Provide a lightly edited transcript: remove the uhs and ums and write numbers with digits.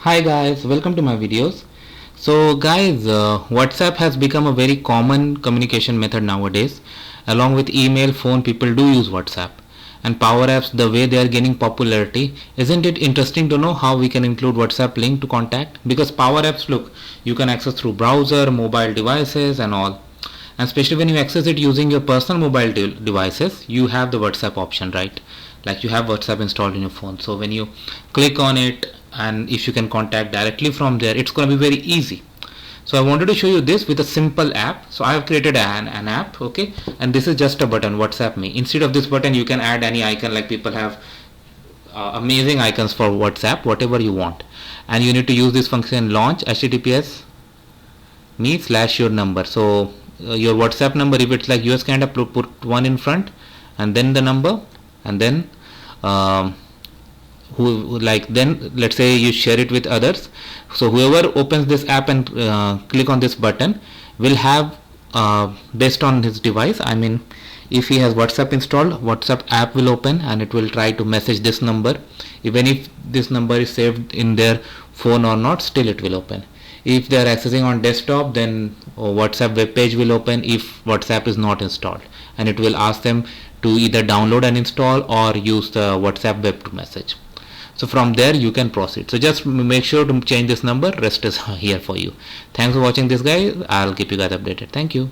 Hi guys, welcome to my videos. So guys, WhatsApp has become a very common communication method nowadays. Along with email, phone, people do use WhatsApp. And Power Apps, the way they are gaining popularity, isn't it interesting to know how we can include WhatsApp link to contact? Because Power Apps, look, you can access through browser, mobile devices and all. And especially when you access it using your personal mobile devices, you have the WhatsApp option, right? Like you have WhatsApp installed in your phone. So when you click on it, and if you can contact directly from there, it's going to be very easy. So I wanted to show you this with a simple app. So I have created an app, okay, and this is just a button, WhatsApp me. Instead of this button, you can add any icon. Like people have amazing icons for WhatsApp, whatever you want. And you need to use this function launch https me slash your number. So your WhatsApp number, if it's like US Canada, put one in front and then the number, and then then let's say you share it with others. So whoever opens this app and click on this button will have, based on his device, I mean if he has WhatsApp installed, WhatsApp app will open and it will try to message this number. Even if this number is saved in their phone or not, still it will open. If they are accessing on desktop, then WhatsApp web page will open if WhatsApp is not installed, and it will ask them to either download and install or use the WhatsApp web to message. So from there you can proceed. So just make sure to change this number, rest is here for you. Thanks for watching this guys. I'll keep you guys updated. Thank you.